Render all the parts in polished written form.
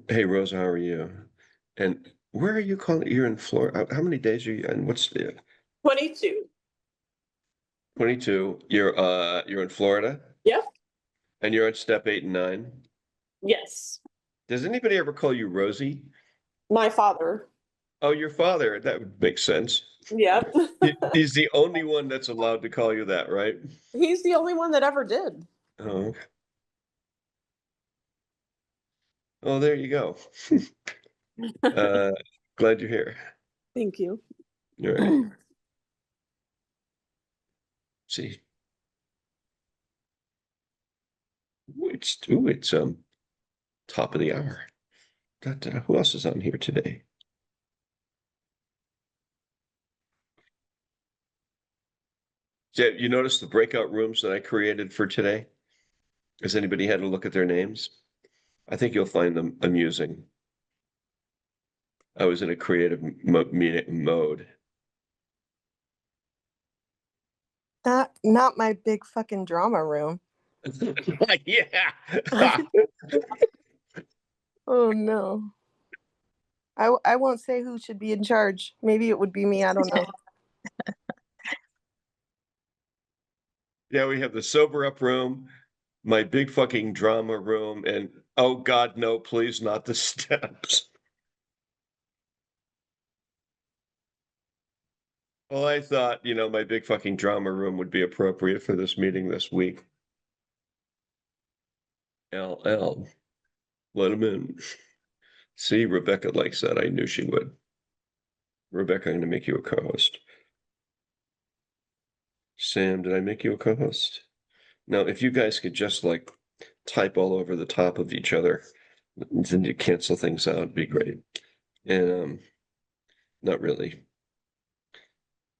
Hey, Rosa, how are you? And where are you calling? You're in Florida. How many days are you in? What's the 22. 22? You're in Florida Yep. and you're on step 8 and 9. Yes. Does anybody ever call you Rosie? My father. Oh, your father. That would make sense. Yep. He's the only one that's allowed to call you that, right? He's the only one that ever did. Oh, oh, there you go. Uh, glad you're here. Thank you. All right. See, it's top of the hour. Who else is on here today? Yeah, you notice the breakout rooms that I created for today? Has anybody had a look at their names? I think you'll find them amusing. I was in a creative mode. Not my big fucking drama room. Yeah. Oh no. I won't say who should be in charge. Maybe it would be me. I don't know. Yeah, we have the sober up room, my big fucking drama room, and oh God, no, please, not the steps. Well, I thought, my big fucking drama room would be appropriate for this meeting this week. LL, let him in. See, Rebecca likes that. I knew she would. Rebecca, I'm going to make you a co-host. Sam, did I make you a co-host? Now, if you guys could just like type all over the top of each other, then you cancel things out, it'd be great. And not really.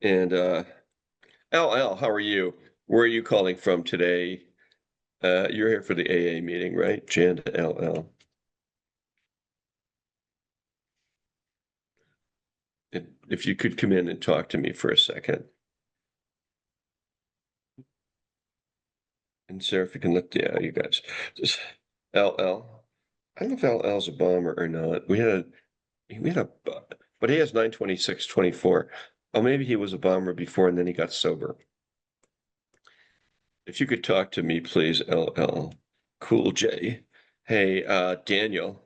And LL, how are you? Where are you calling from today? You're here for the AA meeting, right? Jann LL. If you could come in and talk to me for a second. And Sarah, if you can look, yeah, you guys. Just LL. I don't know if LL's a bomber or not. But he has 92624. Oh, maybe he was a bomber before and then he got sober. If you could talk to me, please, LL. Cool J. Hey, Daniel,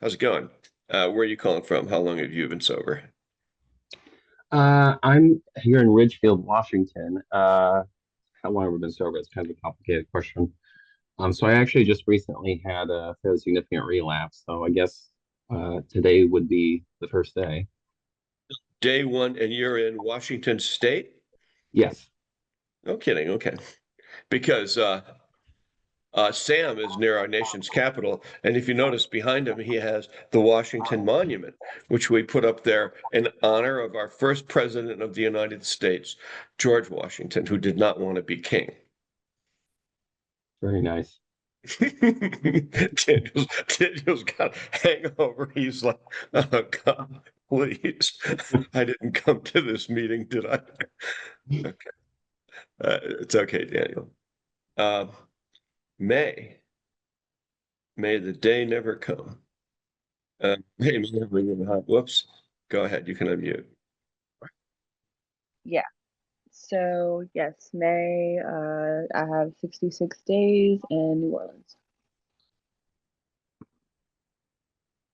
how's it going? Where are you calling from? How long have you been sober? I'm here in Ridgefield, Washington. How long have I been sober? It's kind of a complicated question. So I actually just recently had a fairly significant relapse. So I guess today would be the first day. Day one, and you're in Washington State? Yes. No kidding. Okay. Because Sam is near our nation's capital. And if you notice behind him, he has the Washington Monument, which we put up there in honor of our first president of the United States, George Washington, who did not want to be king. Very nice. Daniel's got a hangover. He's like, oh God, please. I didn't come to this meeting, did I? Okay. It's okay, Daniel. Uh, May the day never come. Hey, whoops. Go ahead. You can unmute. Yeah. So yes, May. I have 66 days in New Orleans.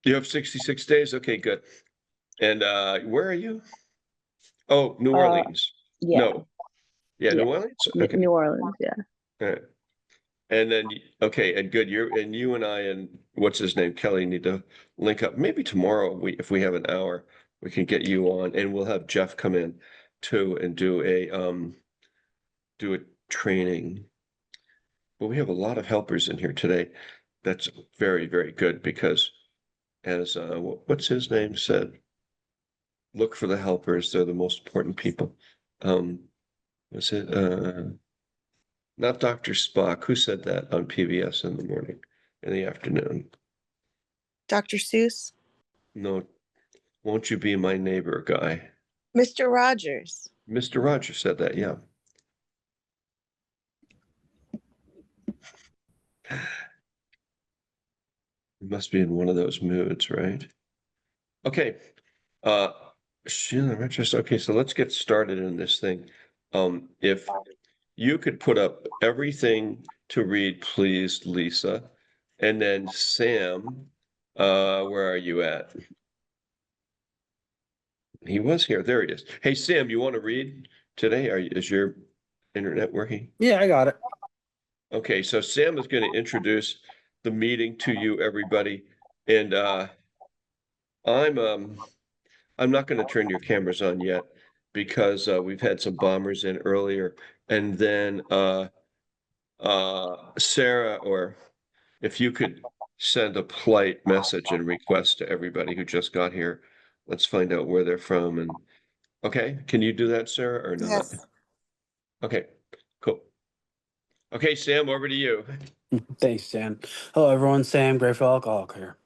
You have 66 days? Okay, good. And where are you? Oh, New Orleans. Yeah. No. Yeah, Yeah. New Orleans? Okay. New Orleans, yeah. All right. And then, okay, and good. You and I and what's his name, Kelly, need to link up. Maybe tomorrow, if we have an hour, we can get you on, and we'll have Jeff come in too and do a training. Well, we have a lot of helpers in here today. That's very, very good because, as what's his name said, look for the helpers. They're the most important people. Was it not Dr. Spock? Who said that on PBS in the morning, in the afternoon? Dr. Seuss? No, won't you be my neighbor guy? Mr. Rogers. Mr. Rogers said that, yeah. It must be in one of those moods, right? Okay. Uh, Sheila, Richards. Okay, so let's get started in this thing. If you could put up everything to read, please, Lisa, and then Sam, where are you at? He was here. There he is. Hey, Sam, you want to read today? Is your internet working? Yeah, I got it. Okay, so Sam is going to introduce the meeting to you, everybody. And I'm um I'm not going to turn your cameras on yet because we've had some bombers in earlier. And then Sarah, or if you could send a polite message and request to everybody who just got here. Let's find out where they're from. And okay, can you do that, Sarah, or not? Yes. Okay, cool. Okay, Sam, over to you. Thanks, Jan. Hello, everyone. Sam, Grateful Alcoholic here.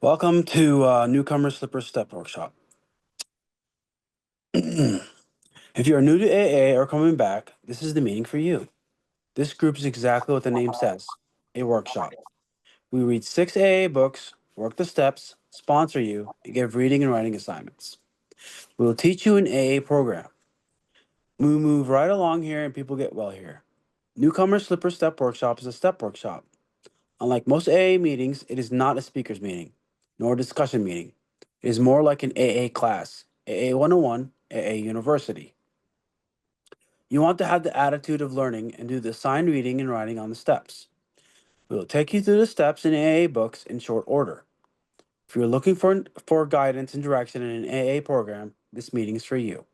Welcome to Newcomers Slipper Step Workshop. If you are new to AA or coming back, this is the meeting for you. This group is exactly what the name says, a workshop. We read 6 AA books, work the steps, sponsor you, and give reading and writing assignments. We will teach you an AA program. We move right along here and people get well here. Newcomer Slipper Step Workshop is a step workshop. Unlike most AA meetings, it is not a speaker's meeting, nor a discussion meeting. It is more like an AA class, AA 101, AA University. You want to have the attitude of learning and do the assigned reading and writing on the steps. We will take you through the steps in AA books in short order. If you're looking for guidance and direction in an AA program, this meeting is for you.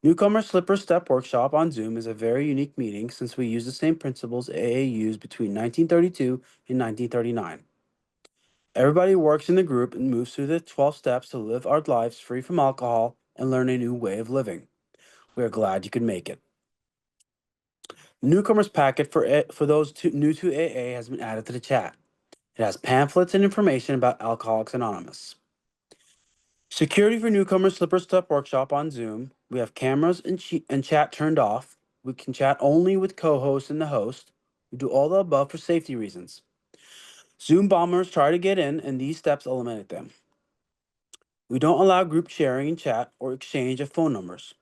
Newcomer Slipper Step Workshop on Zoom is a very unique meeting since we use the same principles AA used between 1932 and 1939. Everybody works in the group and moves through the 12 steps to live our lives free from alcohol and learn a new way of living. We are glad you could make it. Newcomers packet for those new to AA has been added to the chat. It has pamphlets and information about Alcoholics Anonymous. Security for Newcomers Slipper Step Workshop on Zoom. We have cameras and chat turned off. We can chat only with co-host and the host. We do all the above for safety reasons. Zoom bombers try to get in, and these steps eliminate them. We don't allow group sharing and chat or exchange of phone numbers.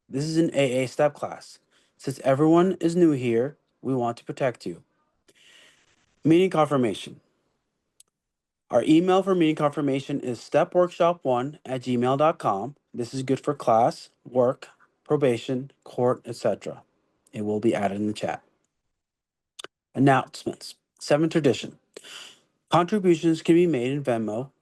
This is an AA step class. Since everyone is new here, we want to protect you. Meeting confirmation. Our email for meeting confirmation is stepworkshop1@gmail.com. This is good for class, work, probation, court, etc. It will be added in the chat. Announcements. 7th tradition. Contributions can be made in Venmo.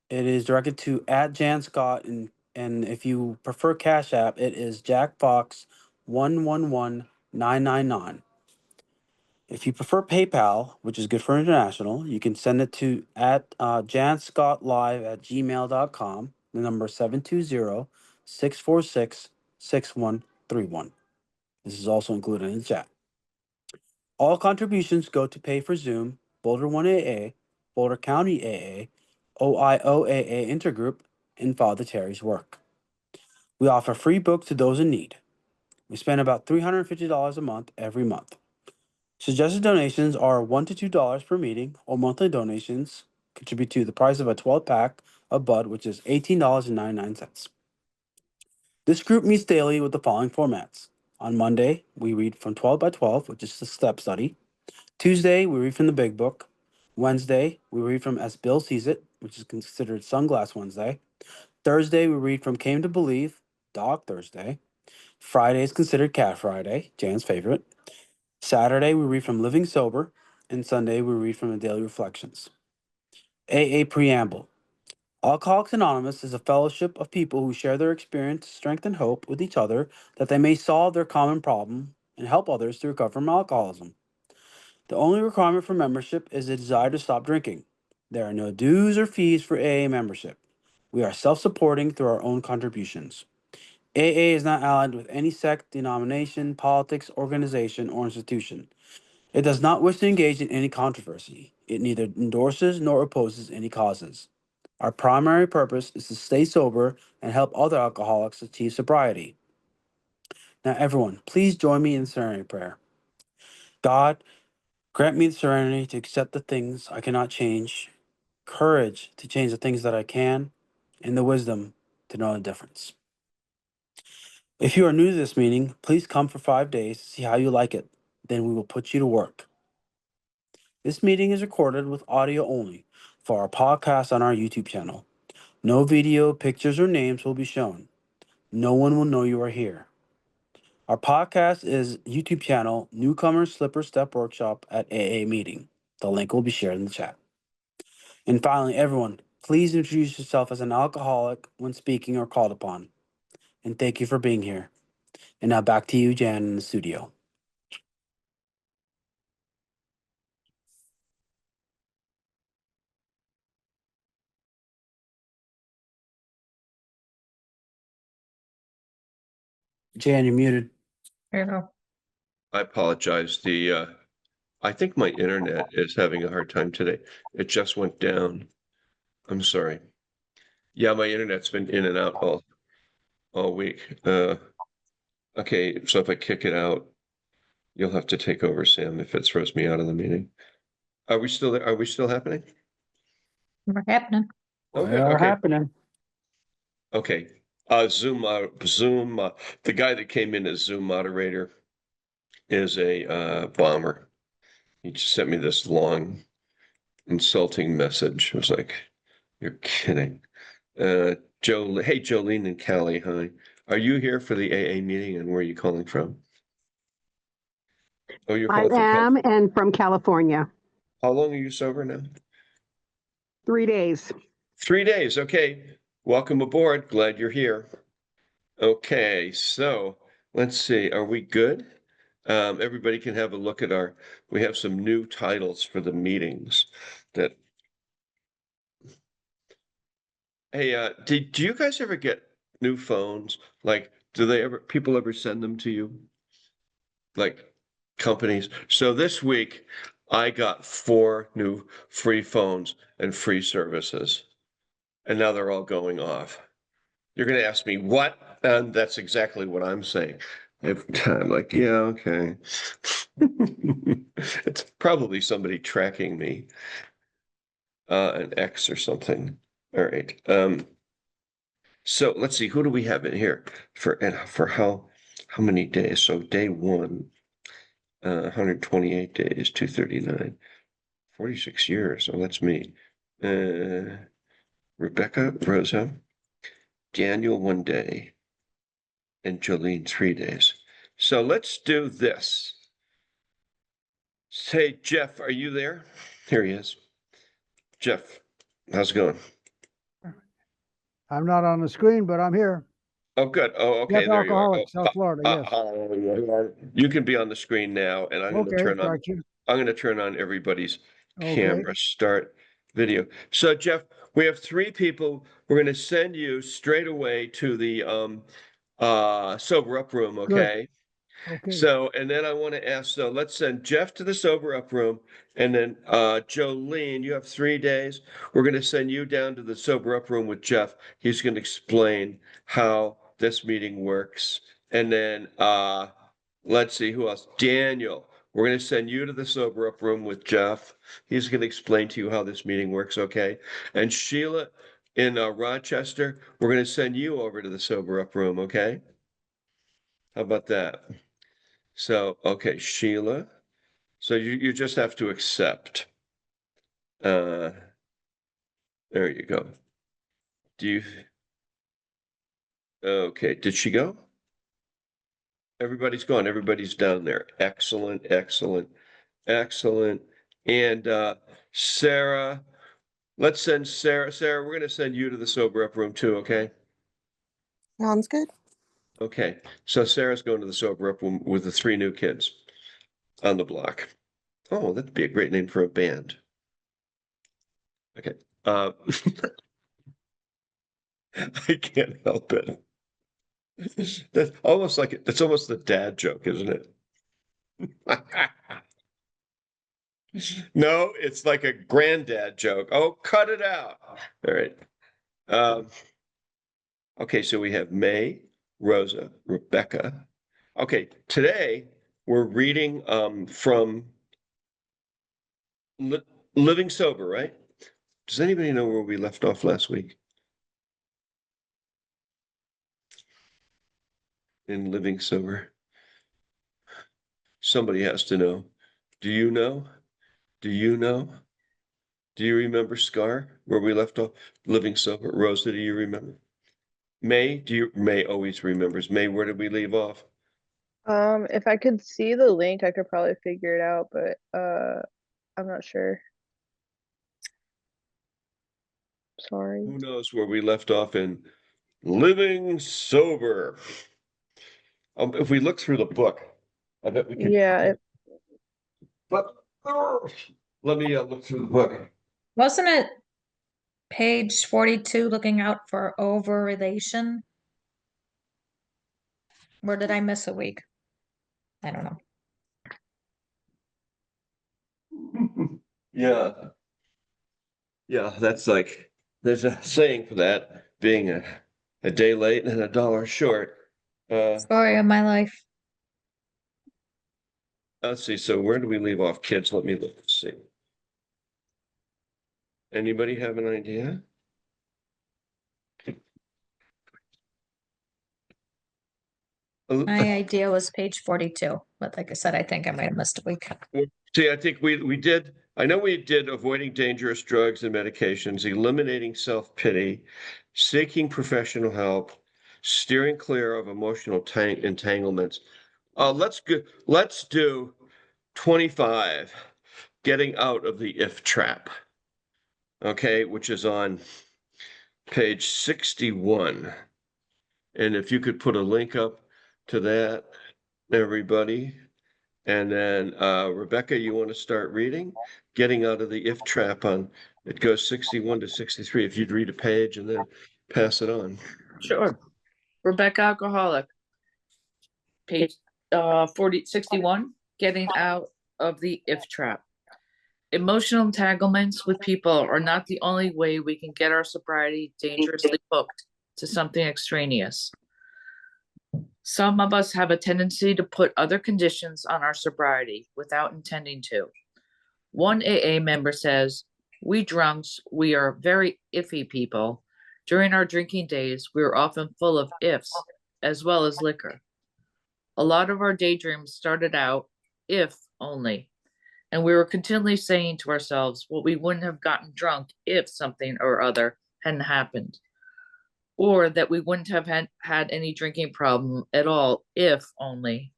It is directed to @Jann Scott, and if you prefer Cash App, it is JackFox111999. If you prefer PayPal, which is good for international, you can send it to JannScottLive@gmail.com, the number 720-646-6131. This is also included in the chat. All contributions go to pay for Zoom, Boulder 1AA, Boulder County AA, OIOAA Intergroup, and Father Terry's work. We offer free books to those in need. We spend about $350 a month every month. Suggested donations are $1 to $2 per meeting, or monthly donations contribute to the price of a 12-pack of Bud, which is $18.99. This group meets daily with the following formats. On Monday, we read from 12 by 12, which is the step study. Tuesday, we read from the Big Book. Wednesday, we read from As Bill Sees It, which is considered Sunglass Wednesday. Thursday, we read from Came to Believe, Dog Thursday. Friday is considered Cat Friday, Jan's favorite. Saturday, we read from Living Sober, and Sunday, we read from the Daily Reflections. AA Preamble. Alcoholics Anonymous is a fellowship of people who share their experience, strength, and hope with each other that they may solve their common problem and help others to recover from alcoholism. The only requirement for membership is a desire to stop drinking. There are no dues or fees for AA membership. We are self-supporting through our own contributions. AA is not allied with any sect, denomination, politics, organization, or institution. It does not wish to engage in any controversy. It neither endorses nor opposes any causes. Our primary purpose is to stay sober and help other alcoholics achieve sobriety. Now, everyone, please join me in serenity prayer. God, Grant me the serenity to accept the things I cannot change, courage to change the things that I can, and the wisdom to know the difference. If you are new to this meeting, please come for 5 days to see how you like it. Then we will put you to work. This meeting is recorded with audio only for our podcast on our YouTube channel. No video, pictures, or names will be shown. No one will know you are here. Our podcast is YouTube channel, Newcomers Slipper Step Workshop at AA Meeting. The link will be shared in the chat. And finally, everyone, please introduce yourself as an alcoholic when speaking or called upon. And thank you for being here. And now back to you, Jann, in the studio. Jann, you're muted. I apologize. I think my internet is having a hard time today. It just went down. I'm sorry. Yeah, my internet's been in and out all week. Okay, so if I kick it out, you'll have to take over, Sam, if it throws me out of the meeting. Are we still there? Are we still happening? We're happening. Okay, Well, okay, happening. okay. Zoom, the guy that came in as Zoom moderator is a bomber. He just sent me this long, insulting message. I was like, "You're kidding." Hey, Jolene and Callie, hi. Are you here for the AA meeting, and where are you calling from? Oh, you're I calling from am, and from California. How long are you sober now? 3 days. 3 days. Okay. Welcome aboard. Glad you're here. Okay, so let's see. Are we good? Everybody can have a look at we have some new titles for the meetings that. Hey, do you guys ever get new phones? Like, people ever send them to you? Like companies? So this week I got 4 new free phones and free services, and now they're all going off. You're going to ask me what? And that's exactly what I'm saying. Every time, like, yeah, okay. It's probably somebody tracking me, an X or something. All right. So let's see, who do we have in here for how many days? So day 1, 128 days, 239, 46 years. Oh, that's me. Rebecca, Rosa, Daniel 1 day, and Jolene 3 days. So let's do this. Hey, Jeff, are you there? Here he is. Jeff, how's it going? I'm not on the screen, but I'm here. Oh, good. Oh, okay, Jeff there you are. Alcoholic, South Florida, yes. You can be on the screen now, and I'm Okay, gotcha. going to turn on everybody's Okay. camera, start video. So Jeff, we have 3 people. We're going to send you straight away to the sober up room, okay? Okay, So, and then I want to ask, so let's send Jeff to the sober up room, and then Jolene, you have 3 days. We're going to send you down to the sober up room with Jeff. He's going to explain how this meeting works. And then let's see who else. Daniel, we're going to send you to the sober up room with Jeff. He's going to explain to you how this meeting works, okay? And Sheila in Rochester, we're going to send you over to the sober up room, okay? How about that? So, okay, Sheila. So you just have to accept. There you go. Okay, did she go? Everybody's gone. Everybody's down there. Excellent, excellent, excellent. And Sarah, let's send Sarah. Sarah, we're going to send you to the sober up room too, okay? Sounds good. Okay, so Sarah's going to the sober up room with the 3 new kids on the block. Oh, that'd be a great name for a band. Okay. I can't help it. That's almost the dad joke, isn't it? No, it's like a granddad joke. Oh, cut it out. All right. Okay, so we have May, Rosa, Rebecca. Okay, today we're reading from living sober, right? Does anybody know where we left off last week? In living sober. Somebody has to know. Do you know? Do you know? Do you remember Scar, where we left off? Living sober. Rosa, do you remember? May, May always remembers. May, where did we leave off? If I could see the link, I could probably figure it out, but I'm not sure. Sorry. Who knows where we left off in living sober? If we look through the book, I bet we can. Yeah, But let me look through the book. Wasn't it page 42, looking out for over-relation? Or did I miss a week? I don't know. Yeah. Yeah, that's like, there's a saying for that, being a day late and a dollar short. Story of my life. Let's see, so where do we leave off, kids? Let me look, see. Anybody have an idea? My idea was page 42, but like I said, I think I might have missed a week. See, I think we did, I know we did avoiding dangerous drugs and medications, eliminating self-pity, seeking professional help, steering clear of emotional entanglements. Let's do 25, getting out of the if trap. Okay, which is on page 61. And if you could put a link up to that, everybody. And then Rebecca, you want to start reading? Getting out of the if trap on, it goes 61 to 63. If you'd read a page and then pass it on. Sure. Rebecca Alcoholic. Page 61, getting out of the if trap. Emotional entanglements with people are not the only way we can get our sobriety dangerously hooked to something extraneous. Some of us have a tendency to put other conditions on our sobriety without intending to. One AA member says, "We drunks, we are very iffy people. During our drinking days, we are often full of ifs, as well as liquor. A lot of our daydreams started out if only, and we were continually saying to ourselves, well, we wouldn't have gotten drunk if something or other hadn't happened, or that we wouldn't have had any drinking problem at all if only.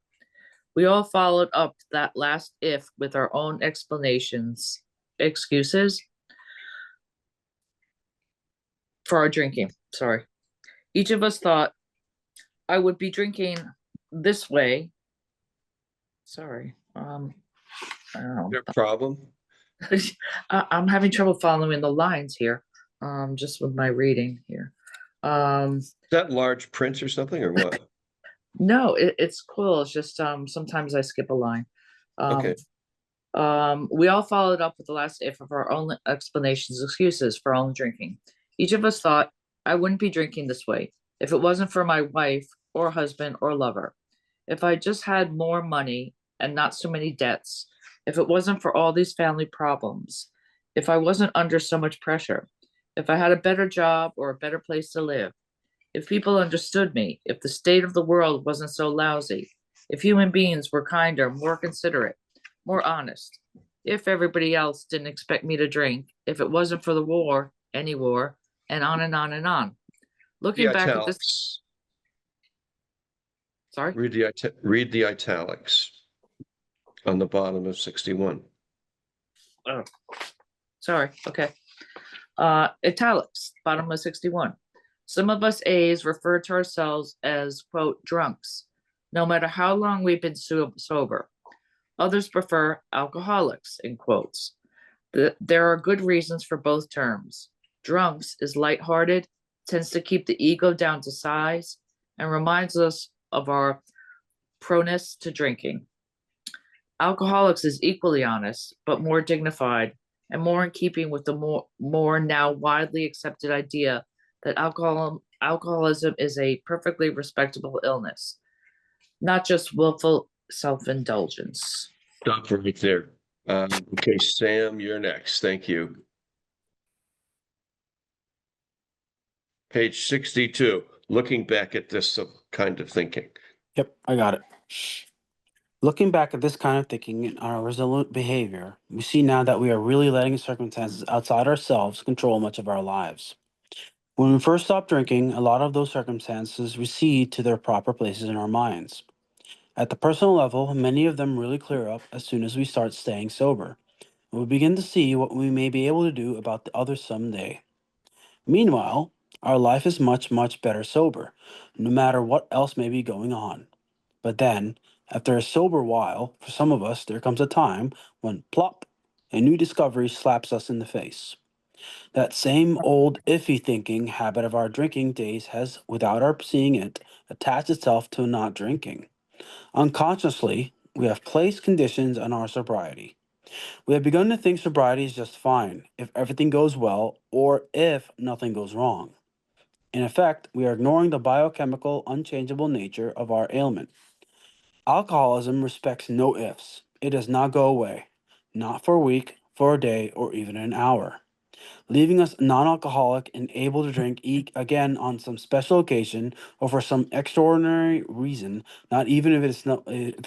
We all followed up that last if with our own excuses for our drinking. Sorry. Each of us thought, I would be drinking this way. Sorry. I don't know. Your problem? I'm having trouble following the lines here. Just with my reading here. Is that large print or something or what? No, it's cool. It's just sometimes I skip a line. Okay. We all followed up with the last if of our own explanations, excuses for only drinking. Each of us thought, I wouldn't be drinking this way if it wasn't for my wife or husband or lover. If I just had more money and not so many debts, if it wasn't for all these family problems, if I wasn't under so much pressure, if I had a better job or a better place to live, if people understood me, if the state of the world wasn't so lousy, if human beings were kinder, more considerate, more honest, if everybody else didn't expect me to drink, if it wasn't for the war, any war, and on and on and on. Looking back at this, sorry? Read the italics on the bottom of 61. Oh, sorry. Okay. Italics, bottom of 61. Some of us A's refer to ourselves as, quote, drunks, no matter how long we've been sober. Others prefer alcoholics, in quotes. There are good reasons for both terms. Drunks is lighthearted, tends to keep the ego down to size, and reminds us of our proneness to drinking. Alcoholics is equally honest, but more dignified, and more in keeping with the more now widely accepted idea that alcoholism is a perfectly respectable illness, not just willful self-indulgence. Stop right there. Okay, Sam, you're next. Thank you. Page 62, looking back at this kind of thinking. Yep, I got it. Looking back at this kind of thinking and our resolute behavior, we see now that we are really letting circumstances outside ourselves control much of our lives. When we first stop drinking, a lot of those circumstances recede to their proper places in our minds. At the personal level, many of them really clear up as soon as we start staying sober, and we begin to see what we may be able to do about the others someday. Meanwhile, our life is much, much better sober, no matter what else may be going on. But then, after a sober while, for some of us, there comes a time when plop, a new discovery slaps us in the face. That same old iffy thinking habit of our drinking days has, without our seeing it, attached itself to not drinking. Unconsciously, we have placed conditions on our sobriety. We have begun to think sobriety is just fine if everything goes well or if nothing goes wrong. In effect, we are ignoring the biochemical, unchangeable nature of our ailment. Alcoholism respects no ifs. It does not go away, not for a week, for a day, or even an hour, leaving us non-alcoholic and able to drink again on some special occasion or for some extraordinary reason, not even if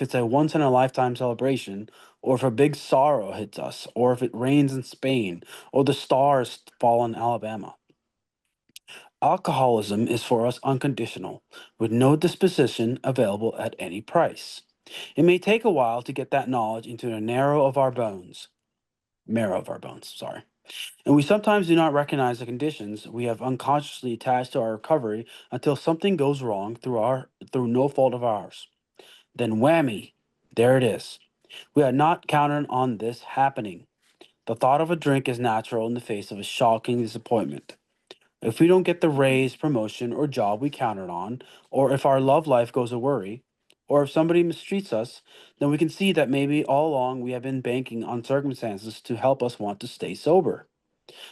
it's a once in a lifetime celebration, or if a big sorrow hits us, or if it rains in Spain, or the stars fall in Alabama. Alcoholism is for us unconditional, with no disposition available at any price. It may take a while to get that knowledge into the marrow of our bones, sorry. And we sometimes do not recognize the conditions we have unconsciously attached to our recovery until something goes wrong through no fault of ours. Then whammy, there it is. We had not counted on this happening. The thought of a drink is natural in the face of a shocking disappointment. If we don't get the raise, promotion, or job we counted on, or if our love life goes a worry, or if somebody mistreats us, then we can see that maybe all along we have been banking on circumstances to help us want to stay sober.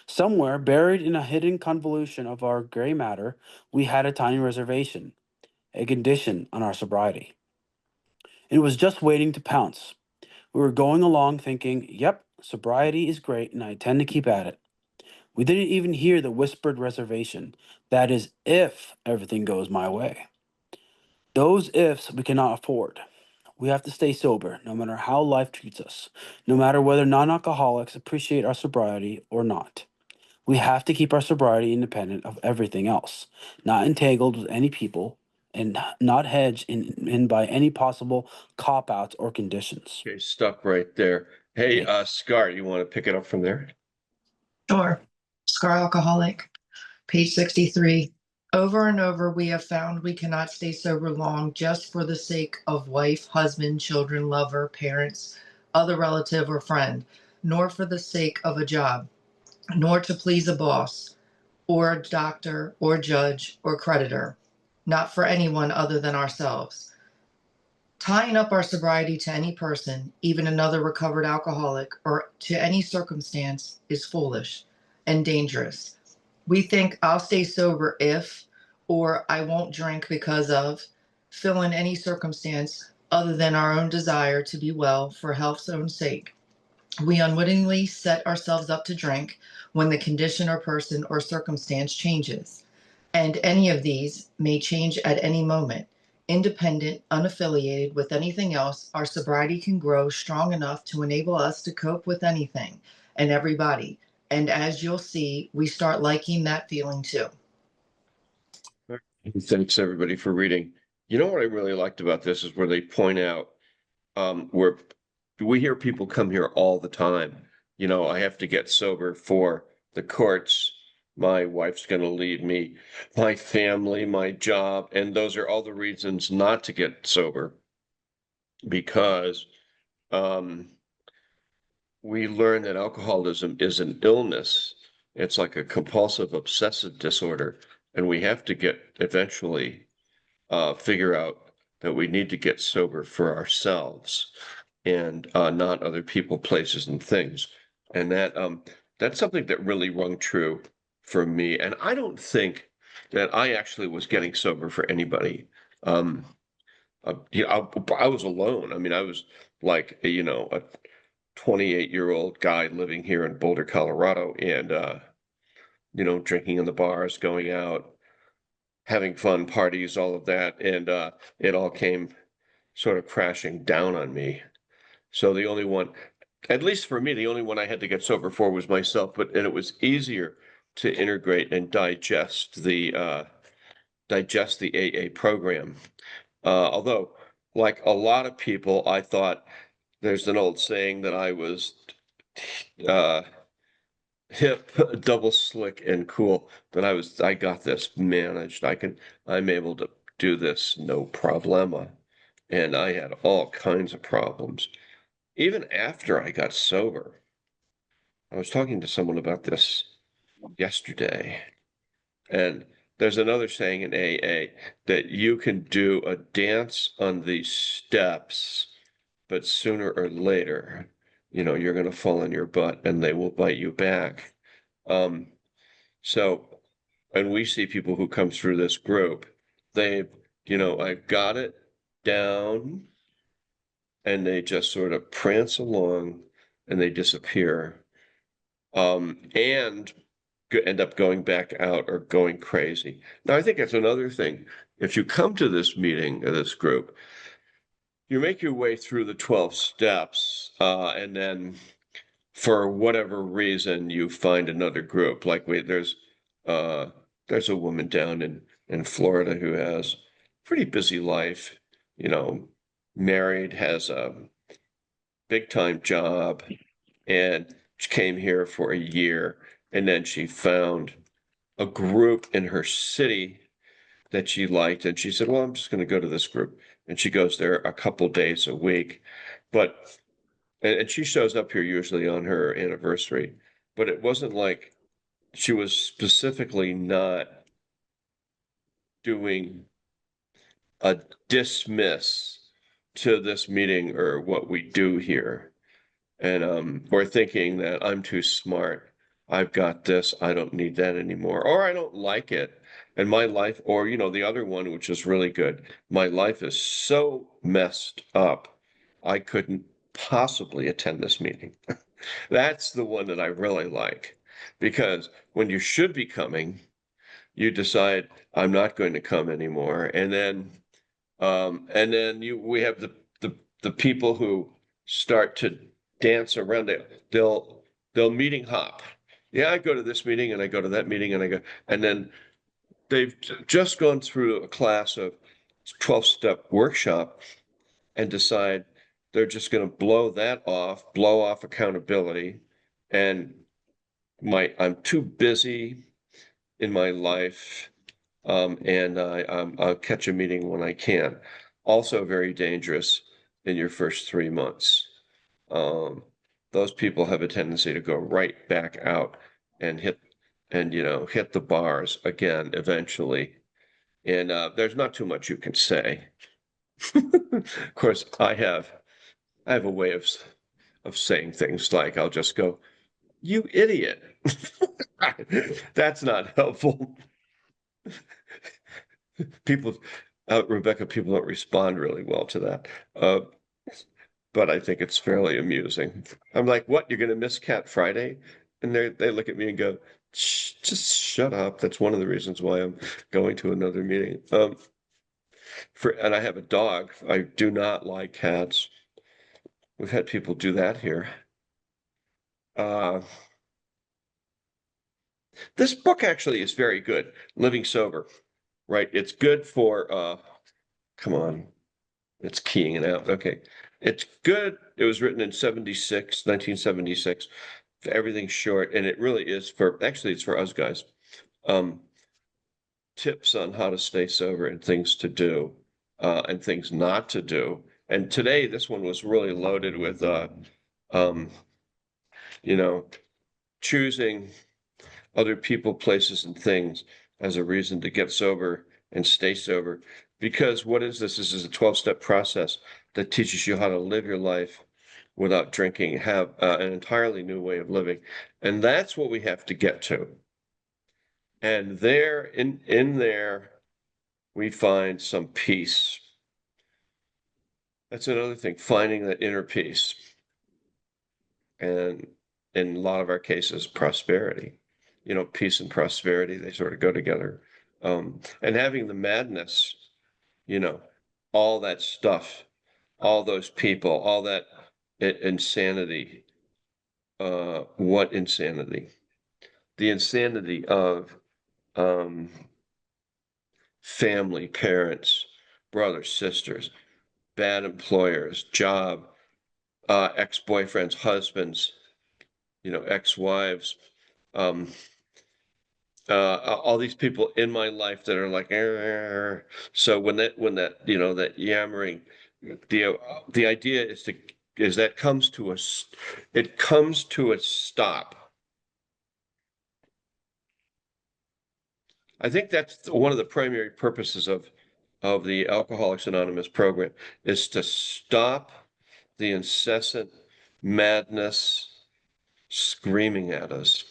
Somewhere buried in a hidden convolution of our gray matter, we had a tiny reservation, a condition on our sobriety. It was just waiting to pounce. We were going along thinking, yep, sobriety is great and I intend to keep at it. We didn't even hear the whispered reservation. That is, if everything goes my way. Those ifs we cannot afford. We have to stay sober, no matter how life treats us, no matter whether non alcoholics appreciate our sobriety or not. We have to keep our sobriety independent of everything else, not entangled with any people, and not hedged in by any possible cop outs or conditions. Okay, stop right there. Hey, Okay. Scar, you want to pick it up from there? Sure. Scar alcoholic, page 63. Over and over, we have found we cannot stay sober long just for the sake of wife, husband, children, lover, parents, other relative, or friend, nor for the sake of a job, nor to please a boss, or a doctor, or judge, or creditor, not for anyone other than ourselves. Tying up our sobriety to any person, even another recovered alcoholic, or to any circumstance is foolish and dangerous. We think I'll stay sober if, or I won't drink because of, fill in any circumstance other than our own desire to be well for health's own sake. We unwittingly set ourselves up to drink when the condition or person or circumstance changes. And any of these may change at any moment. Independent, unaffiliated with anything else, our sobriety can grow strong enough to enable us to cope with anything and everybody. And as you'll see, we start liking that feeling too. Thanks everybody for reading. You know what I really liked about this is where they point out where we hear people come here all the time. You know, I have to get sober for the courts. My wife's going to leave me, my family, my job. And those are all the reasons not to get sober because we learn that alcoholism is an illness. It's like a compulsive obsessive disorder. And we have to get eventually figure out that we need to get sober for ourselves and not other people, places, and things. And that's something that really rung true for me. And I don't think that I actually was getting sober for anybody. You know, I was alone. I mean, I was like, you know, 28-year-old guy living here in Boulder, Colorado, and drinking in the bars, going out, having fun parties, all of that, and it all came sort of crashing down on me. So the only one, at least for me, the only one I had to get sober for was myself, and it was easier to integrate and digest the AA program. Although, like a lot of people, I thought there's an old saying that I was uh, hip, double slick, and cool. That I got this managed. I'm able to do this no problema. And I had all kinds of problems. Even after I got sober, I was talking to someone about this yesterday. And there's another saying in AA that you can do a dance on these steps, but sooner or later, you're going to fall on your butt and they will bite you back. So, and we see people who come through this group, I've got it down, and they just sort of prance along and they disappear. And end up going back out or going crazy. Now, I think that's another thing. If you come to this meeting, this group, you make your way through the 12 steps, and then for whatever reason, you find another group. Like there's a woman down in Florida who has a pretty busy life, married, has a big time job, and she came here for a year, and then she found a group in her city that she liked, and she said, well, I'm just going to go to this group, and she goes there a couple days a week. And she shows up here usually on her anniversary, but it wasn't like she was specifically not doing a dismiss to this meeting or what we do here. And or thinking that I'm too smart, I've got this, I don't need that anymore, or I don't like it. And my life, or the other one, which is really good, my life is so messed up, I couldn't possibly attend this meeting. That's the one that I really like, because when you should be coming, you decide I'm not going to come anymore, and then we have the people who start to dance around it. They'll meeting hop. Yeah, I go to this meeting and I go to that meeting and I go, and then they've just gone through a class of 12-step workshop and decide they're just going to blow off accountability. And I'm too busy in my life, and I'll catch a meeting when I can. Also very dangerous in your first 3 months. Those people have a tendency to go right back out and hit the bars again eventually. And there's not too much you can say. Of course, I have a way of saying things like, I'll just go, you idiot. That's not helpful. Rebecca, people don't respond really well to that. But I think it's fairly amusing. I'm like, what? You're going to miss Cat Friday? And they look at me and go, just shut up. That's one of the reasons why I'm going to another meeting. And I have a dog. I do not like cats. We've had people do that here. This book actually is very good, Living Sober, right? It's good for, come on, it's keying it out. Okay. It's good. It was written in 1976. Everything's short, and it really is it's for us guys. Tips on how to stay sober and things to do, and things not to do. And today, this one was really loaded with, choosing other people, places, and things as a reason to get sober and stay sober. Because what is this? This is a 12-step process that teaches you how to live your life without drinking, have an entirely new way of living. And that's what we have to get to. And there, in there, we find some peace. That's another thing, finding that inner peace. and in a lot of our cases, prosperity. You know, peace and prosperity, they sort of go together. And having the madness, you know, all that stuff, all those people, all that insanity. What insanity? The insanity of um, family, parents, brothers, sisters, bad employers, job, ex-boyfriends, husbands, you know, ex-wives, um, all these people in my life that are like, "Arr." So when that, you know, that yammering, the idea is that comes to us, it comes to a stop. I think that's one of the primary purposes of the Alcoholics Anonymous program is to stop the incessant madness screaming at us.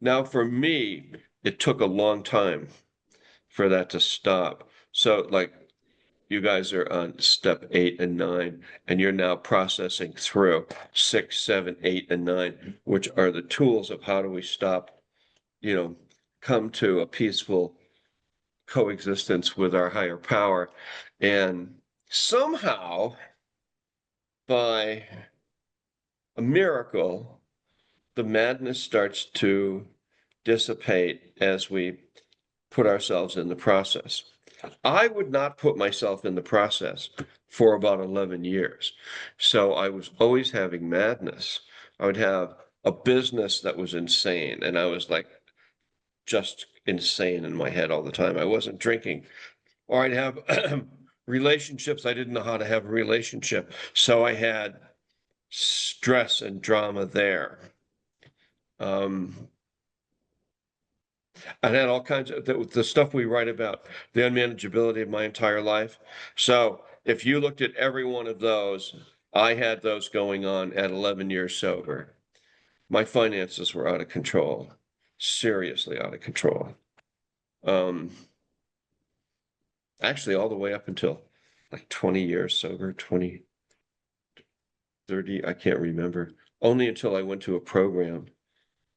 Now for me, it took a long time for that to stop. So like you guys are on step 8 and 9, and you're now processing through 6, 7, 8, and 9, which are the tools of how do we stop, you know, come to a peaceful coexistence with our higher power. And somehow, by a miracle, the madness starts to dissipate as we put ourselves in the process. I would not put myself in the process for about 11 years. So I was always having madness. I would have a business that was insane, and I was like just insane in my head all the time. I wasn't drinking. Or I'd have relationships. I didn't know how to have a relationship. So I had stress and drama there. I had all kinds of the stuff we write about, the unmanageability of my entire life. So if you looked at every one of those, I had those going on at 11 years sober. My finances were out of control, seriously out of control. Actually, all the way up until like 20 years sober, 20, 30, I can't remember. Only until I went to a program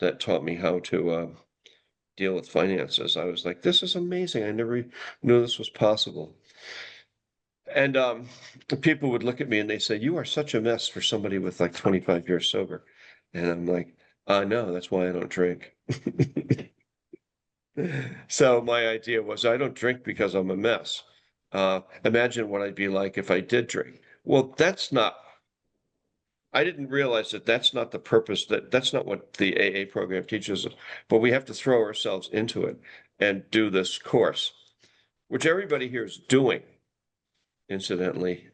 that taught me how to deal with finances. I was like, this is amazing. I never knew this was possible. And people would look at me and they say, you are such a mess for somebody with like 25 years sober. And I'm like, I know, that's why I don't drink. So my idea was I don't drink because I'm a mess. Imagine what I'd be like if I did drink. Well, I didn't realize that that's not the purpose, that's not what the AA program teaches us, but we have to throw ourselves into it and do this course, which everybody here is doing, incidentally.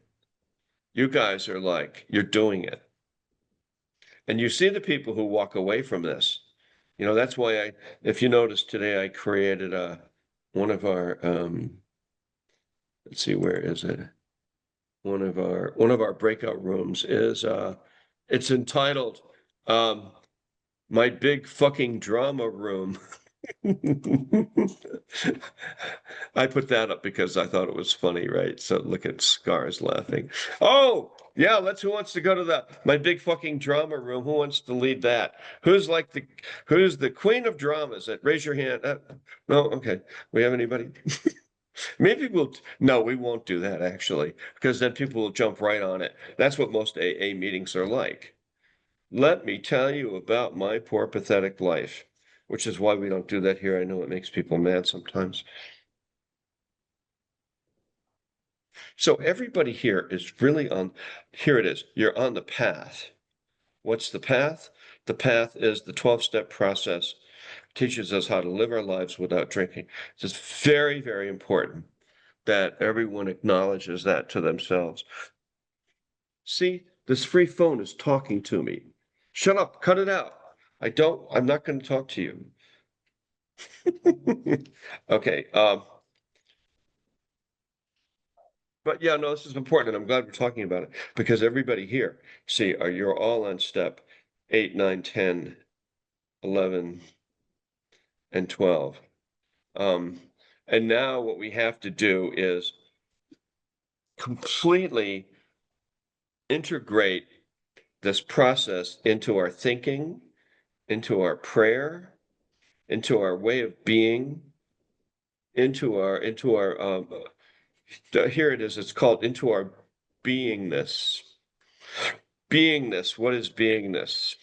You guys are like, you're doing it. And you see the people who walk away from this. You know, that's why if you notice today, I created one of our, let's see, where is it? One of our breakout rooms is, it's entitled, My Big Fucking Drama Room. I put that up because I thought it was funny, right? So look at Scars laughing. Oh, yeah, who wants to go to my big fucking drama room? Who wants to lead that? Who's the queen of dramas? Raise your hand. No, okay. We have anybody? Maybe no, we won't do that actually, because then people will jump right on it. That's what most AA meetings are like. Let me tell you about my poor, pathetic life, which is why we don't do that here. I know it makes people mad sometimes. So everybody here is really here it is. You're on the path. What's the path? The path is the 12-step process. It teaches us how to live our lives without drinking. It's very, very important that everyone acknowledges that to themselves. See, this free phone is talking to me. Shut up, cut it out. I'm not going to talk to you. Okay. But yeah, no, this is important. And I'm glad we're talking about it because everybody here, see, you're all on step 8, 9, 10, 11, and 12. And now what we have to do is completely integrate this process into our thinking, into our prayer, into our way of being, into our here it is, it's called into our beingness. Beingness, what is beingness?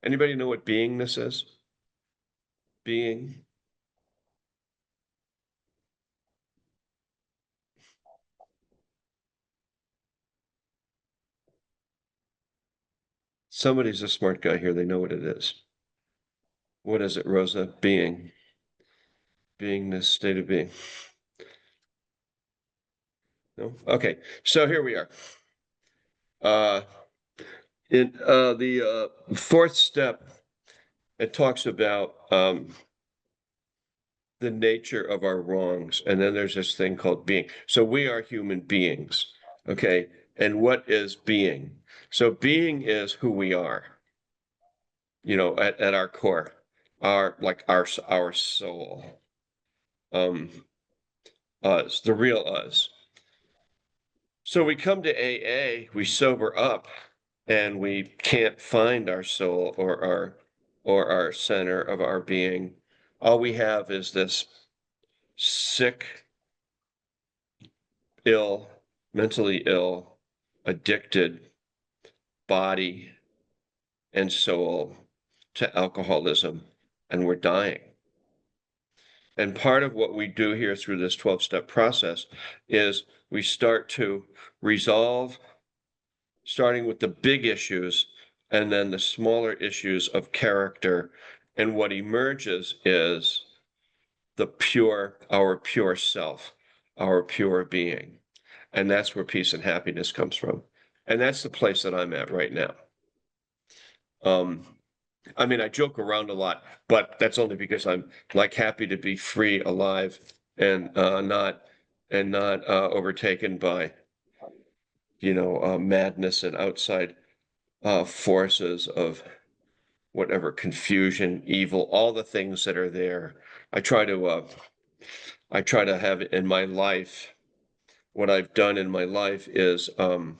Anybody know what beingness is? Being. Somebody's a smart guy here, they know what it is. What is it, Rosa? Being. Beingness, state of being. No? Okay, so here we are. In the fourth step, it talks about the nature of our wrongs. And then there's this thing called being. So we are human beings. Okay. And what is being? So being is who we are, at our core, our soul, us, the real us. So we come to AA, we sober up, and we can't find our soul or our center of our being. All we have is this sick, ill, mentally ill, addicted body and soul to alcoholism, and we're dying. And part of what we do here through this 12-step process is we start to resolve, starting with the big issues and then the smaller issues of character. And what emerges is our pure self, our pure being. And that's where peace and happiness comes from. And that's the place that I'm at right now. I mean, I joke around a lot, but that's only because I'm like happy to be free, alive, and not overtaken by, madness and outside forces of whatever, confusion, evil, all the things that are there. I try to have it in my life. What I've done in my life is I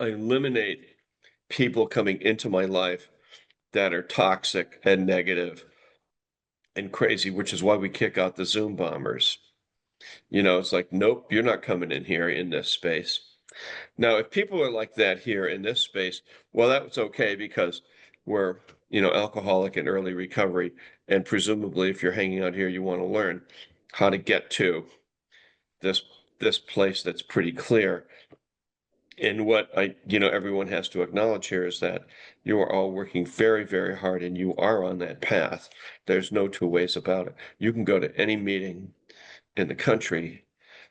eliminate people coming into my life that are toxic and negative and crazy, which is why we kick out the Zoom bombers. It's like, nope, you're not coming in here in this space. Now, if people are like that here in this space, well, that's okay because we're, alcoholic in early recovery. And presumably, if you're hanging out here, you want to learn how to get to this place that's pretty clear. And what everyone has to acknowledge here is that you are all working very, very hard and you are on that path. There's no two ways about it. You can go to any meeting in the country,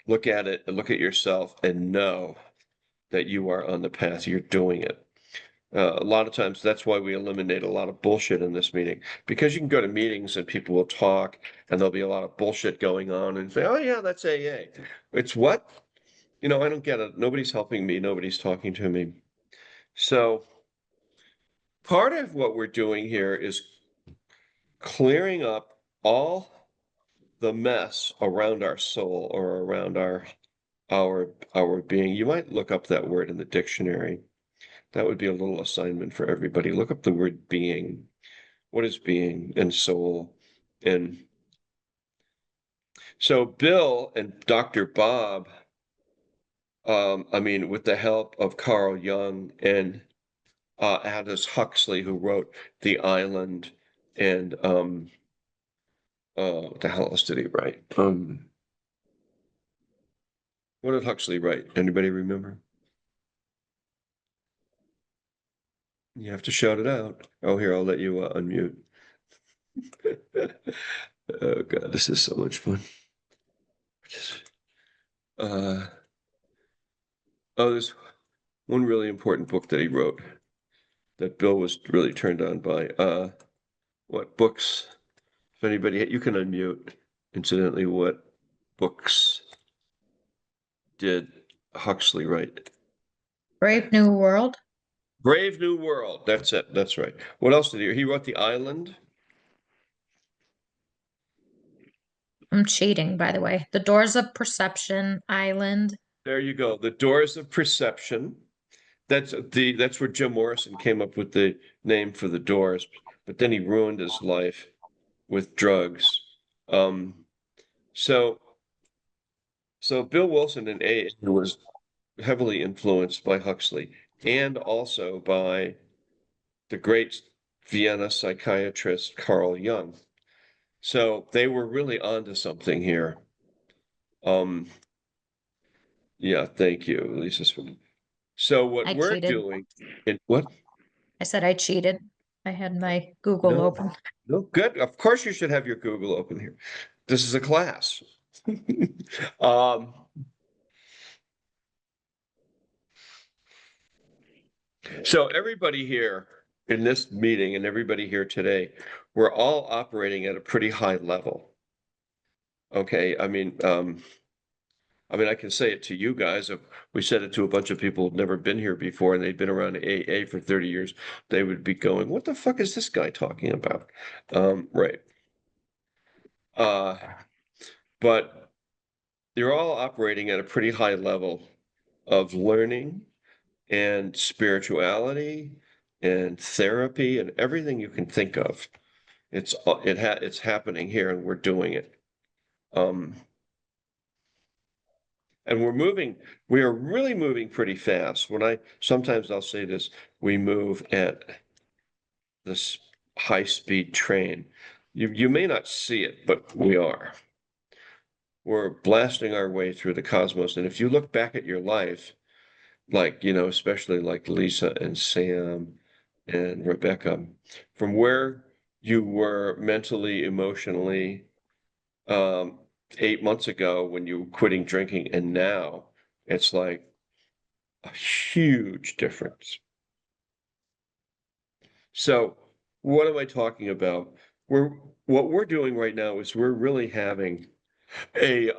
look at it and look at yourself and know that you are on the path, you're doing it. A lot of times that's why we eliminate a lot of bullshit in this meeting, because you can go to meetings and people will talk and there'll be a lot of bullshit going on and say, oh yeah, that's AA. It's what? I don't get it. Nobody's helping me. Nobody's talking to me. So part of what we're doing here is clearing up all the mess around our soul or around our being. You might look up that word in the dictionary. That would be a little assignment for everybody. Look up the word being. What is being and soul? And so Bill and Dr. Bob, with the help of Carl Jung and Aldous Huxley, who wrote The Island, and what the hell else did he write? What did Huxley write? Anybody remember? You have to shout it out. Oh, here, I'll let you unmute. Oh God, this is so much fun. There's one really important book that he wrote that Bill was really turned on by. What books? If anybody, you can unmute. Incidentally, what books did Huxley write? Brave New World. Brave New World. That's it. That's right. What else did he? He wrote The Island. I'm cheating, by the way. The Doors of Perception, Island. There you go. The doors of perception. That's where Jim Morrison came up with the name for the doors, but then he ruined his life with drugs. So Bill Wilson in AA was heavily influenced by Huxley and also by the great Vienna psychiatrist Carl Jung. So they were really onto something here. Yeah, thank you, Lisa. So what I we're cheated. doing, what? I said I cheated. I had my Google No. open. No, good. Of course you should have your Google open here. This is a class. So everybody here in this meeting and everybody here today, we're all operating at a pretty high level. Okay, I mean, I can say it to you guys. If we said it to a bunch of people who've never been here before and they've been around AA for 30 years, they would be going, what the fuck is this guy talking about? Right. But they're all operating at a pretty high level of learning and spirituality and therapy and everything you can think of. It's happening here and we're doing it. And we are really moving pretty fast. Sometimes I'll say this, we move at this high-speed train. You may not see it, but we are. We're blasting our way through the cosmos. And if you look back at your life, like, especially like Lisa and Sam and Rebecca, from where you were mentally, emotionally, 8 months ago when you were quitting drinking, and now it's like a huge difference. So what am I talking about? What we're doing right now is we're really having this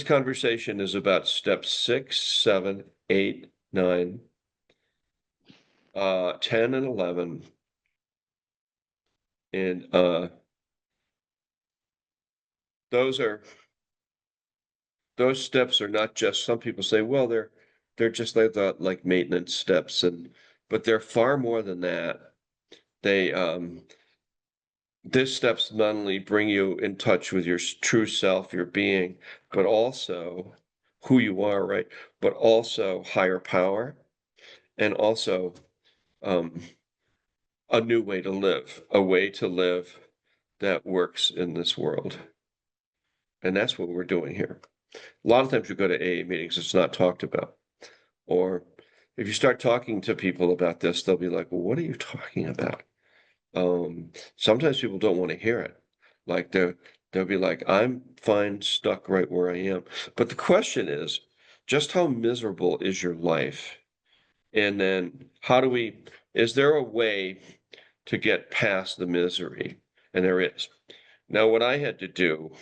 conversation is about steps 6, 7, 8, 9, 10, and 11. And those steps are not just, some people say, well, they're just like maintenance steps, but they're far more than that. These steps not only bring you in touch with your true self, your being, but also who you are, right? But also higher power, and also a new way to live, a way to live that works in this world. And that's what we're doing here. A lot of times you go to AA meetings, it's not talked about. Or if you start talking to people about this, they'll be like, well, what are you talking about? Sometimes people don't want to hear it. Like they'll be like, I'm fine, stuck right where I am. But the question is, just how miserable is your life? And then is there a way to get past the misery? And there is. Now, what I had to do,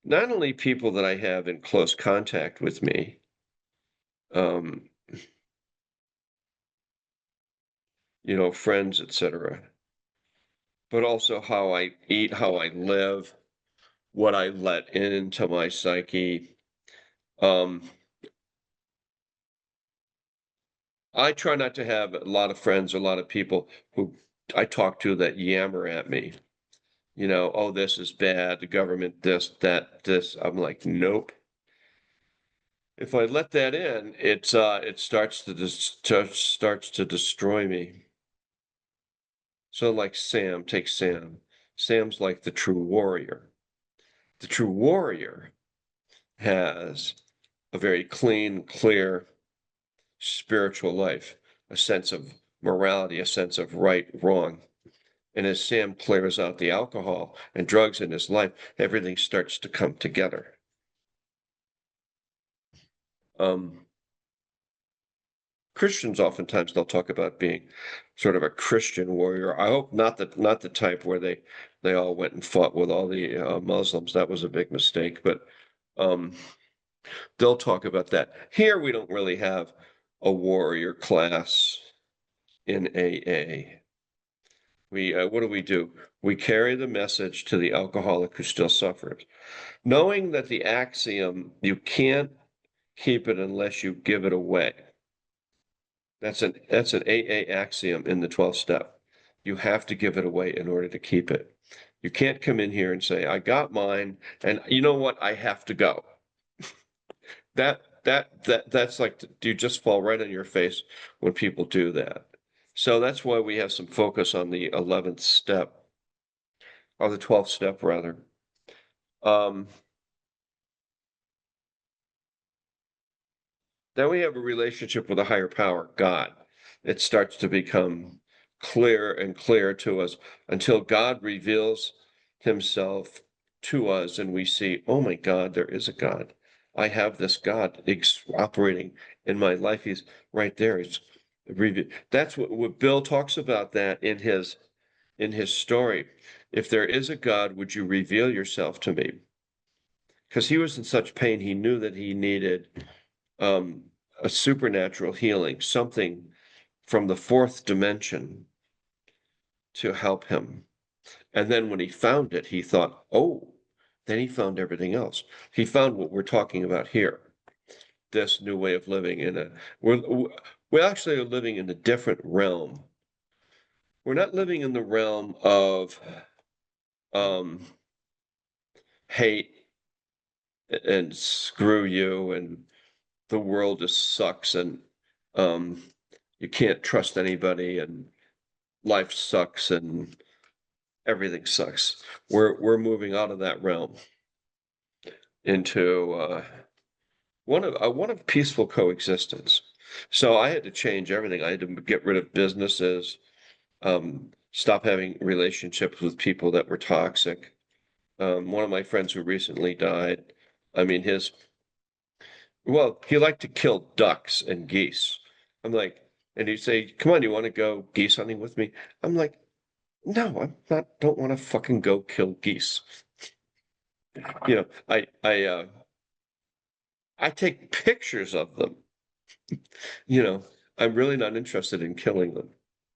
not only people that I have in close contact with me, friends, etc., but also how I eat, how I live, what I let into my psyche. I try not to have a lot of friends, a lot of people who I talk to that yammer at me. Oh, this is bad, the government, this, that, this. I'm like, nope. If I let that in, it starts to destroy me. So like take Sam. Sam's like the true warrior. The true warrior has a very clean, clear spiritual life, a sense of morality, a sense of right, wrong. And as Sam clears out the alcohol and drugs in his life, everything starts to come together. Christians oftentimes they'll talk about being sort of a Christian warrior. I hope not the type where they all went and fought with all the Muslims. That was a big mistake, but they'll talk about that. Here we don't really have a warrior class in AA. what do? We carry the message to the alcoholic who still suffers, knowing that the axiom, you can't keep it unless you give it away. That's an AA axiom in the 12th step. You have to give it away in order to keep it. You can't come in here and say, I got mine, and you know what? I have to go. That's like, you just fall right on your face when people do that. So that's why we have some focus on the 11th step, or the 12th step rather. Then we have a relationship with a higher power, God. It starts to become clearer and clearer to us until God reveals himself to us and we see, oh my God, there is a God. I have this God operating in my life. He's right there. That's what Bill talks about that in his story. If there is a God, would you reveal yourself to me? Because he was in such pain, he knew that he needed a supernatural healing, something from the fourth dimension to help him. And then when he found it, he thought, oh, then he found everything else. He found what we're talking about here, this new way of living we actually are living in a different realm. We're not living in the realm of hate and screw you and the world just sucks and you can't trust anybody and life sucks and everything sucks. We're moving out of that realm into one of peaceful coexistence. So I had to change everything. I had to get rid of businesses, stop having relationships with people that were toxic. One of my friends who recently died, I mean, he liked to kill ducks and geese. I'm like, and he'd say, come on, you want to go geese hunting with me? I'm like, no, don't want to fucking go kill geese. You know, I take pictures of them. You know, I'm really not interested in killing them.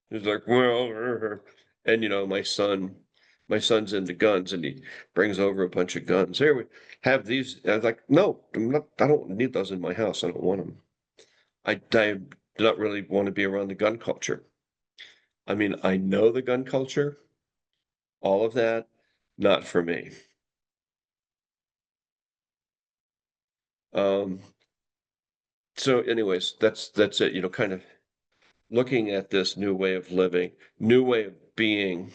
He's like, well, and my son's into guns and he brings over a bunch of guns. Here we have these. I was like, no, I don't need those in my house. I don't want them. I do not really want to be around the gun culture. I mean, I know the gun culture, all of that, not for me. So anyways, that's it, kind of looking at this new way of living, new way of being,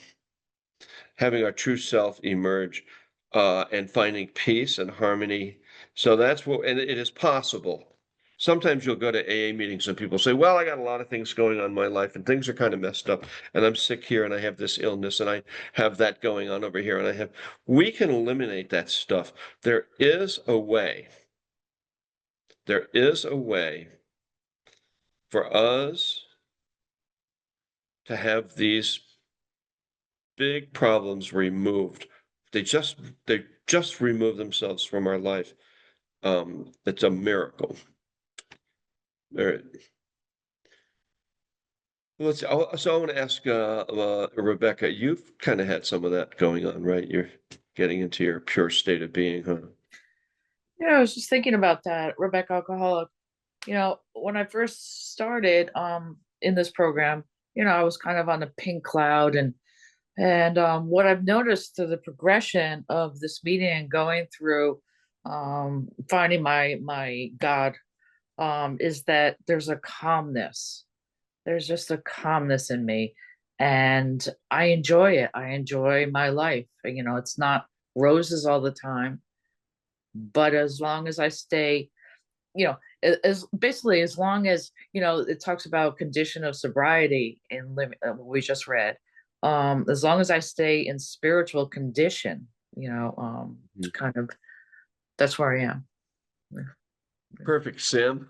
having our true self emerge, and finding peace and harmony. So that's and it is possible. Sometimes you'll go to AA meetings and people say, well, I got a lot of things going on in my life and things are kind of messed up and I'm sick here and I have this illness and I have that going on over here and we can eliminate that stuff. There is a way for us to have these big problems removed. They just remove themselves from our life. It's a miracle. All right. So I want to ask Rebecca, you've kind of had some of that going on, right? You're getting into your pure state of being, huh? Yeah, I was just thinking about that, Rebecca Alcoholic. When I first started in this program, I was kind of on the pink cloud and what I've noticed through the progression of this meeting and going through finding my God, is that there's a calmness. There's just a calmness in me. And I enjoy it. I enjoy my life. It's not roses all the time. But as long as I stay, as basically as long as, it talks about condition of sobriety in living, what we just read. As long as I stay in spiritual condition, kind of, that's where I am. Perfect, Sam.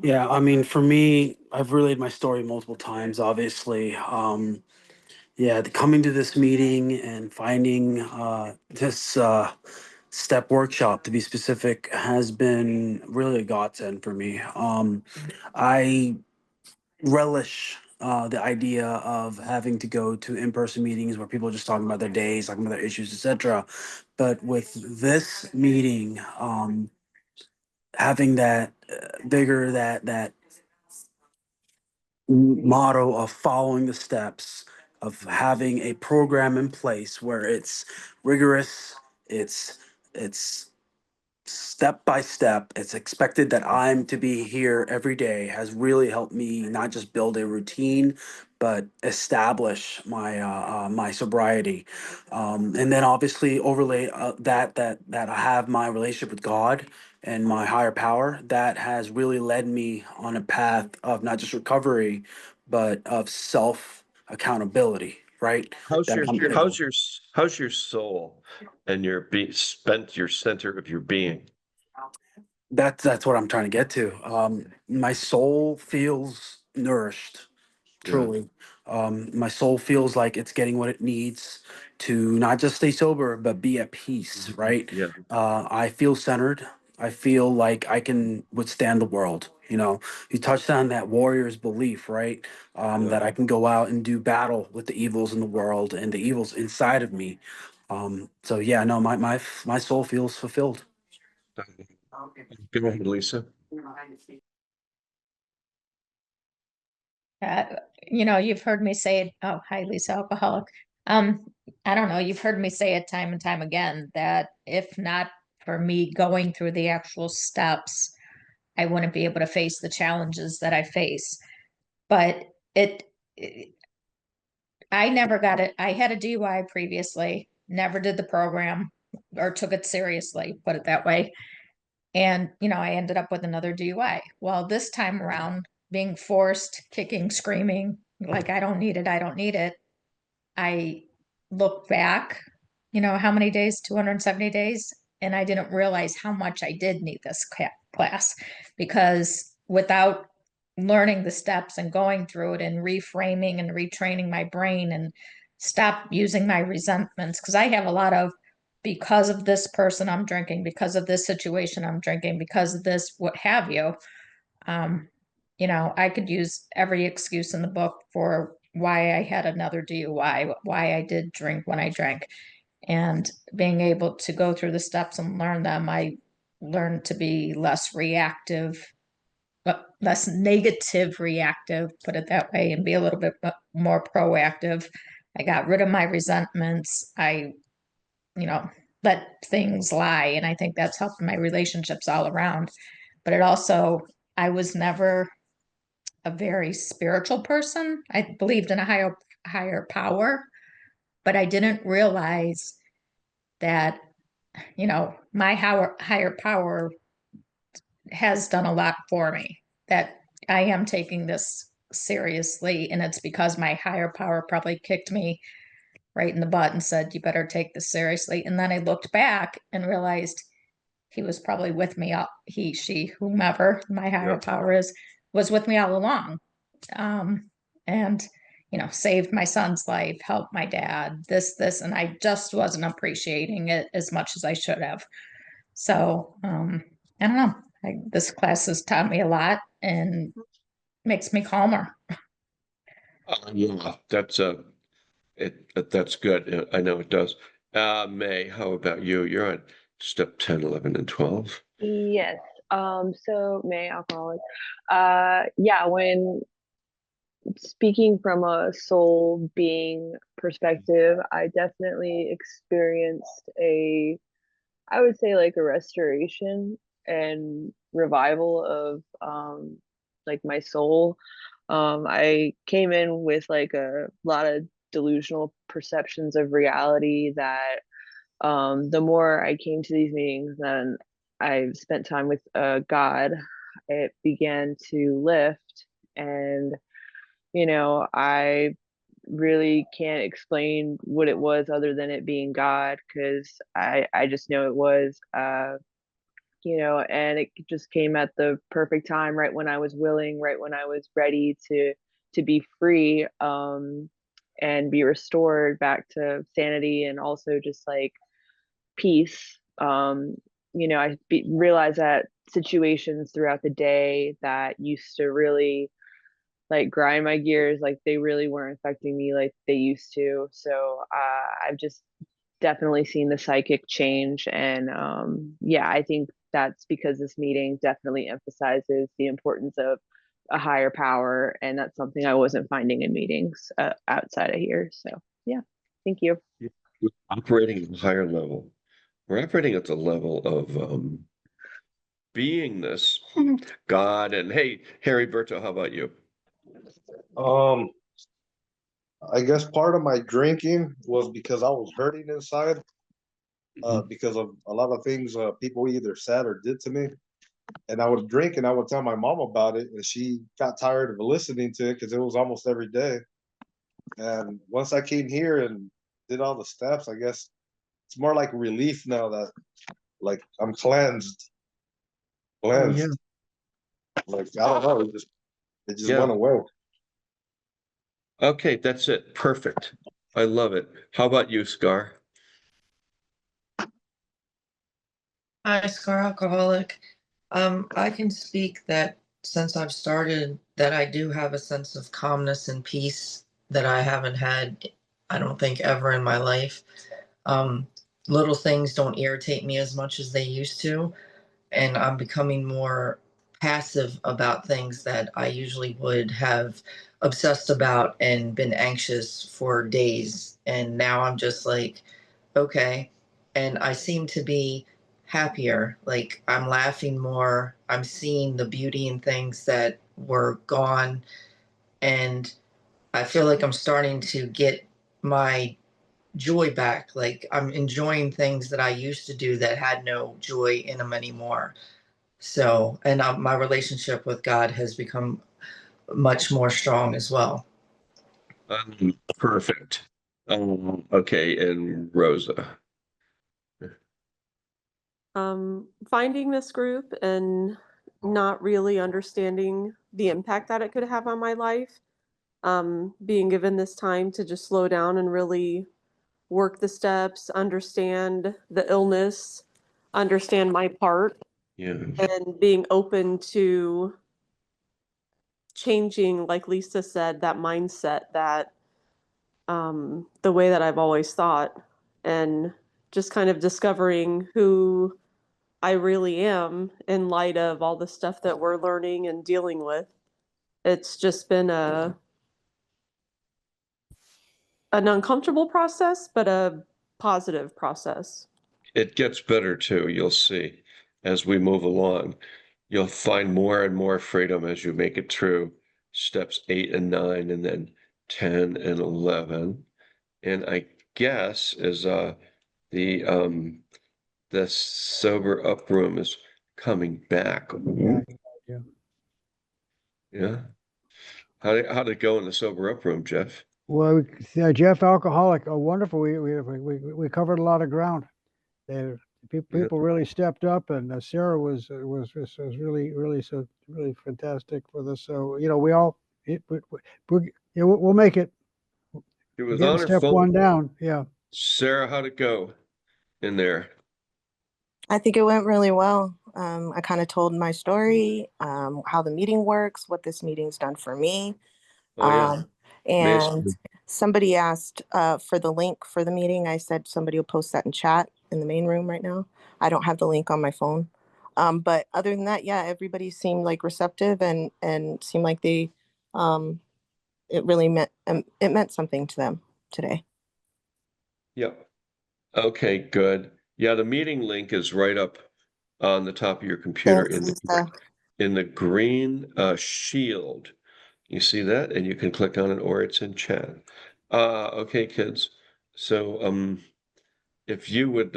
Yeah, I mean, for me, I've relayed my story multiple times, obviously. Yeah, coming to this meeting and finding this step workshop, to be specific, has been really a godsend for me. I relish the idea of having to go to in-person meetings where people are just talking about their days, talking about their issues, etc. But with this meeting, having that vigor, that motto of following the steps, of having a program in place where it's rigorous, it's step by step, it's expected that I'm to be here every day, has really helped me not just build a routine but establish my sobriety. And then obviously overlay that I have my relationship with God and my higher power that has really led me on a path of not just recovery but of self accountability, right? How's That your I'm able. how's your soul and your spent your center of your being? That's what I'm trying to get to. My soul feels nourished, Good. truly. My soul feels like it's getting what it needs to not just stay sober, but be at peace, right? Yeah. I feel centered. I feel like I can withstand the world. You know, you touched on that warrior's belief, right? Yeah. That I can go out and do battle with the evils in the world and the evils inside of me. So yeah, no, my soul feels fulfilled. Go ahead, Lisa. Uh, you know, you've heard me say it. Oh, hi, Lisa, alcoholic. Um, I don't know. You've heard me say it time and time again that if not for me going through the actual steps, I wouldn't be able to face the challenges that I face. But it I never got it. I had a DUI previously, never did the program or took it seriously, put it that way. And, you know, I ended up with another DUI. Well, this time around, being forced, kicking, screaming, like, I don't need it, I don't need it. I look back, you know, how many days? 270 days. And I didn't realize how much I did need this class because without learning the steps and going through it and reframing and retraining my brain and stop using my resentments, because I have a lot of because of this person I'm drinking, because of this situation I'm drinking, because of this, what have you. Um, you know, I could use every excuse in the book for why I had another DUI, why I did drink when I drank. And being able to go through the steps and learn them, I learned to be less reactive, but less negative reactive, put it that way, and be a little bit more proactive. I got rid of my resentments. I, you know, let things lie. And I think that's helped my relationships all around. But it also, I was never a very spiritual person. I believed in a higher power, but I didn't realize that, you know, my higher power has done a lot for me. That I am taking this seriously, and it's because my higher power probably kicked me right in the butt and said, "You better take this seriously." And then I looked back and realized he was probably with me all, he, she, whomever my higher Yeah. power is, was with me all along. And, you know, saved my son's life, helped my dad, this, and I just wasn't appreciating it as much as I should have. So, I don't know. This class has taught me a lot and makes me calmer. Yeah, that's good. I know it does. May, how about you? You're on step 10, 11, and 12. Yes. So May alcoholic. Yeah, when speaking from a soul being perspective, I definitely experienced I would say like a restoration and revival of like my soul. I came in with like a lot of delusional perceptions of reality that the more I came to these meetings and I spent time with God, it began to lift. And, you know, I really can't explain what it was other than it being God, because I just know it was. You know, and it just came at the perfect time, right when I was willing, right when I was ready to be free, and be restored back to sanity and also just like peace. realized that situations throughout the day that used to really like grind my gears, like they really weren't affecting me like they used to. So I've just definitely seen the psychic change. And yeah, I think that's because this meeting definitely emphasizes the importance of a higher power. And that's something I wasn't finding in meetings outside of here. So yeah, thank you. We're operating at a higher level. We're operating at the level of beingness, God. And hey, Harry Berto, how about you? I guess part of my drinking was because I was hurting inside, because of a lot of things people either said or did to me. And I would drink and I would tell my mom about it, and she got tired of listening to it because it was almost every day. And once I came here and did all the steps, I guess it's more like relief now that like I'm cleansed. Oh, yeah. Like I don't know, it just Yeah. went away. Okay, that's it. Perfect. I love it. How about you, Scar? Hi, Scar Alcoholic. I can speak that since I've started, that I do have a sense of calmness and peace that I haven't had, I don't think, ever in my life. Um, Little things don't irritate me as much as they used to, and I'm becoming more passive about things that I usually would have obsessed about and been anxious for days. And now I'm just like, okay. And I seem to be happier. Like I'm laughing more. I'm seeing the beauty in things that were gone. And I feel like I'm starting to get my joy back. Like I'm enjoying things that I used to do that had no joy in them anymore. So, and my relationship with God has become much more strong as well. Perfect. Okay, and Rosa. Finding this group and not really understanding the impact that it could have on my life. Being given this time to just slow down and really work the steps, understand the illness, understand my part, Yeah. and being open to changing, like Lisa said, that mindset, that the way that I've always thought, and just kind of discovering who I really am in light of all the stuff that we're learning and dealing with. It's just been an uncomfortable process, but a positive process. It gets better too, you'll see, as we move along. You'll find more and more freedom as you make it through steps 8 and 9, and then 10 and 11. And I guess as the sober up room is coming back. Yeah. Yeah. How'd it go in the sober up room, Jeff? Well, Jeff Alcoholic, wonderful. We covered a lot of ground. They, people really stepped up, and Sarah was really fantastic for this. So we all we'll make it. It We're was getting on her step phone. 1 down. Yeah. Sarah, how'd it go in there? I think it went really well. I kind of told my story, how the meeting works, what this meeting's done for me. Oh, yeah. And Amazing. somebody asked for the link for the meeting. I said somebody will post that in chat in the main room right now. I don't have the link on my phone. But other than that, yeah, everybody seemed like receptive and seemed like they, it really meant something to them today. Yep. Okay, good. Yeah, the meeting link is right up on the top of your computer Thanks, Lisa. in the green shield. You see that? And you can click on it, or it's in chat. Okay, kids. So if you would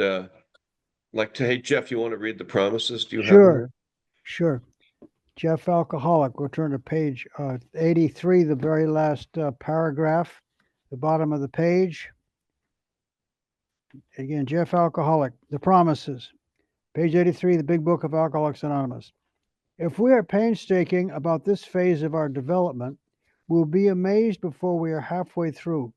like to, hey Jeff, you want to read the promises? Do you have them? Sure. Jeff Alcoholic. We'll turn to page 83, the very last paragraph, the bottom of the page. Again, Jeff Alcoholic, the promises. Page 83, the big book of Alcoholics Anonymous. If we are painstaking about this phase of our development, we'll be amazed before we are halfway through.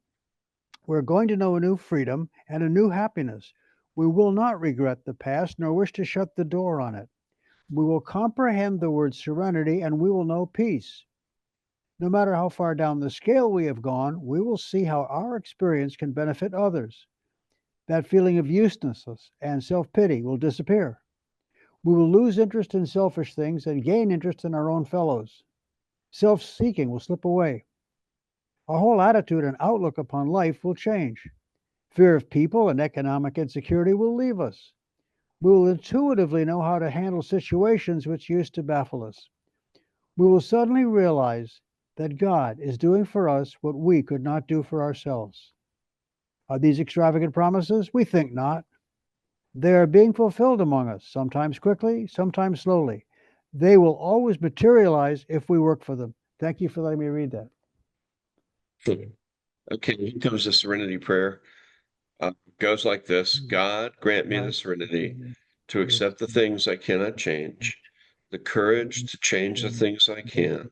We're going to know a new freedom and a new happiness. We will not regret the past nor wish to shut the door on it. We will comprehend the word serenity and we will know peace. No matter how far down the scale we have gone, we will see how our experience can benefit others. That feeling of uselessness and self pity will disappear. We will lose interest in selfish things and gain interest in our own fellows. Self seeking will slip away. Our whole attitude and outlook upon life will change. Fear of people and economic insecurity will leave us. We will intuitively know how to handle situations which used to baffle us. We will suddenly realize that God is doing for us what we could not do for ourselves. Are these extravagant promises? We think not. They are being fulfilled among us, sometimes quickly, sometimes slowly. They will always materialize if we work for them. Thank you for letting me read that. Okay, here comes the serenity prayer. Goes like this: God, grant me the serenity to accept the things I cannot change, the courage to change the things I can,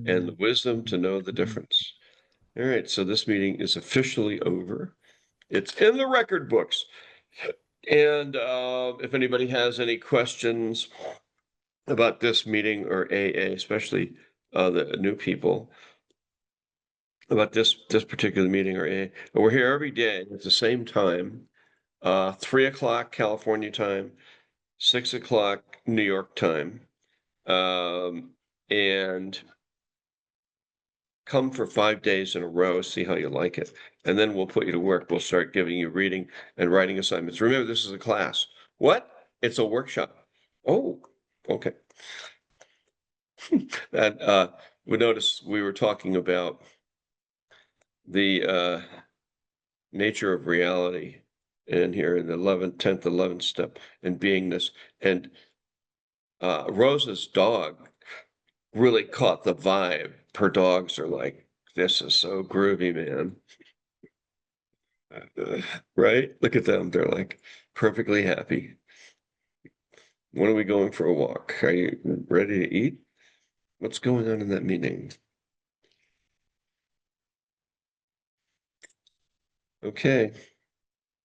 and the wisdom to know the difference. All right, so this meeting is officially over. It's in the record books. And if anybody has any questions about this meeting or AA, especially the new people, about this particular meeting or AA, we're here every day at the same time, 3 o'clock California time, 6 o'clock New York time, and come for 5 days in a row, see how you like it, and then we'll put you to work. We'll start giving you reading and writing assignments. Remember, this is a class. What? It's a workshop. Oh, okay. And we noticed we were talking about the nature of reality in here in the 10th, 11th step and beingness. And Rosa's dog really caught the vibe. Her dogs are like, this is so groovy, man. Right? Look at them. They're like perfectly happy. When are we going for a walk? Are you ready to eat? What's going on in that meeting? Okay.